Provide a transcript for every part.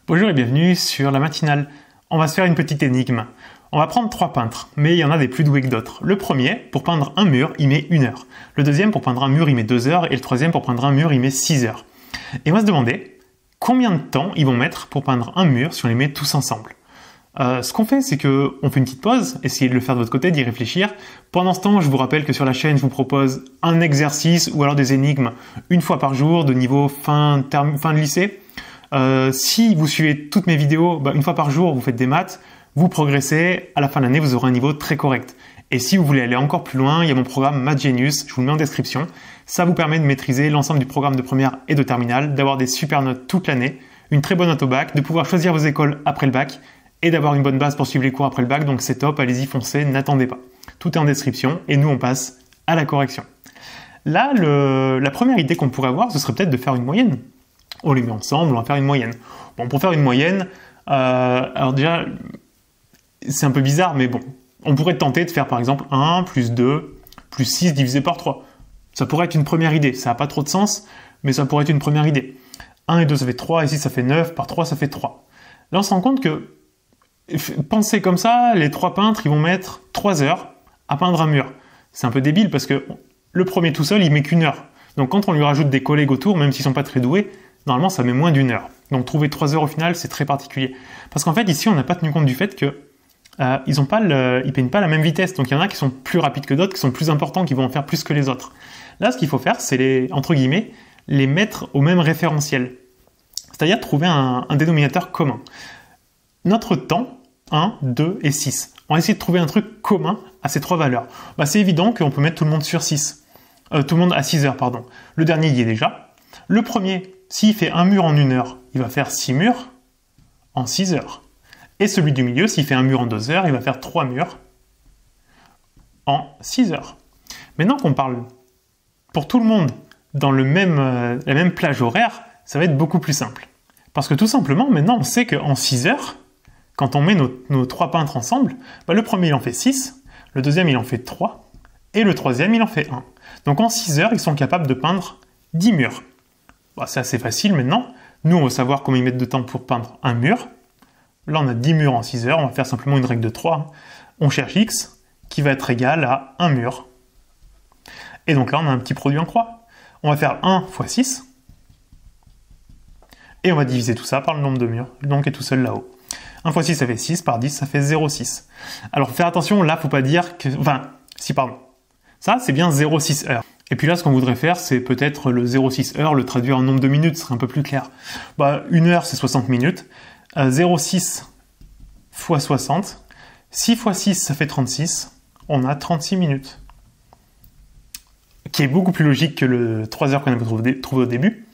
Bonjour et bienvenue sur la matinale. On va se faire une petite énigme. On va prendre 3 peintres, mais il y en a des plus doués que d'autres. Le premier, pour peindre un mur, il met 1 heure. Le deuxième, pour peindre un mur, il met 2 heures. Et le troisième, pour peindre un mur, il met 6 heures. Et on va se demander combien de temps ils vont mettre pour peindre un mur si on les met tous ensemble. Ce qu'on fait, c'est qu'on fait une petite pause, essayez de le faire de votre côté, d'y réfléchir. Pendant ce temps, je vous rappelle que sur la chaîne, je vous propose un exercice ou alors des énigmes une fois par jour de niveau fin de lycée. Si vous suivez toutes mes vidéos, une fois par jour, vous faites des maths, vous progressez, à la fin de l'année, vous aurez un niveau très correct. Et si vous voulez aller encore plus loin, il y a mon programme Math Genius, je vous le mets en description. Ça vous permet de maîtriser l'ensemble du programme de première et de terminale, d'avoir des super notes toute l'année, une très bonne note au bac, de pouvoir choisir vos écoles après le bac et d'avoir une bonne base pour suivre les cours après le bac. Donc c'est top, allez-y, foncez, n'attendez pas. Tout est en description et nous on passe à la correction. Là, la première idée qu'on pourrait avoir, ce serait peut-être de faire une moyenne. On les met ensemble, on va faire une moyenne. Bon, pour faire une moyenne, alors déjà, c'est un peu bizarre, mais bon, on pourrait tenter de faire par exemple 1 plus 2 plus 6 divisé par 3. Ça pourrait être une première idée, ça n'a pas trop de sens, mais ça pourrait être une première idée. 1 et 2 ça fait 3, et 6 ça fait 9, par 3 ça fait 3. Là on se rend compte que, pensez comme ça, les 3 peintres ils vont mettre 3 heures à peindre un mur. C'est un peu débile parce que le premier tout seul il met qu'1 heure. Donc quand on lui rajoute des collègues autour, même s'ils sont pas très doués, normalement ça met moins d'1 heure. Donc trouver 3 heures au final, c'est très particulier. Parce qu'en fait ici on n'a pas tenu compte du fait que ils peignent pas la même vitesse. Donc il y en a qui sont plus rapides que d'autres, qui sont plus importants, qui vont en faire plus que les autres. Là ce qu'il faut faire, c'est entre guillemets, les mettre au même référentiel. C'est-à-dire trouver un dénominateur commun. Notre temps, 1, 2 et 6. On va essayer de trouver un truc commun à ces 3 valeurs. C'est évident qu'on peut mettre tout le monde sur 6. Tout le monde à 6 heures, pardon. Le dernier y est déjà. Le premier, s'il fait un mur en 1 heure, il va faire 6 murs en 6 heures. Et celui du milieu, s'il fait un mur en 2 heures, il va faire 3 murs en 6 heures. Maintenant qu'on parle pour tout le monde dans la même plage horaire, ça va être beaucoup plus simple. Parce que tout simplement, maintenant, on sait qu'en 6 heures, quand on met nos 3 peintres ensemble, le premier, il en fait 6, le deuxième, il en fait 3, et le troisième, il en fait 1. Donc en 6 heures, ils sont capables de peindre 10 murs. C'est assez facile maintenant. Nous, on veut savoir combien ils mettent de temps pour peindre un mur. Là, on a 10 murs en 6 heures. On va faire simplement une règle de 3. On cherche x qui va être égal à 1 mur. Et donc là, on a un petit produit en croix. On va faire 1 fois 6. Et on va diviser tout ça par le nombre de murs. Donc, il est tout seul là-haut. 1 fois 6, ça fait 6. Par 10, ça fait 0,6. Alors, faire attention, là, faut pas dire que... Ça, c'est bien 0,6 heures. Et puis là, ce qu'on voudrait faire, c'est peut-être le 0,6 heures, le traduire en nombre de minutes, ce serait un peu plus clair. 1 heure, c'est 60 minutes. 0,6 fois 60. 6 fois 6, ça fait 36. On a 36 minutes. Qui est beaucoup plus logique que le 3 heures qu'on avait trouvé au début.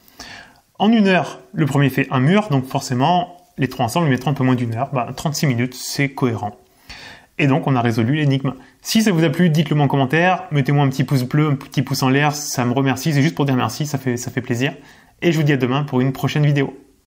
En 1 heure, le premier fait un mur, donc forcément, les 3 ensemble, ils mettront un peu moins d'1 heure. 36 minutes, c'est cohérent. Et donc, on a résolu l'énigme. Si ça vous a plu, dites-le moi en commentaire. Mettez-moi un petit pouce bleu, un petit pouce en l'air, ça me remercie. C'est juste pour dire merci, ça fait plaisir. Et je vous dis à demain pour une prochaine vidéo.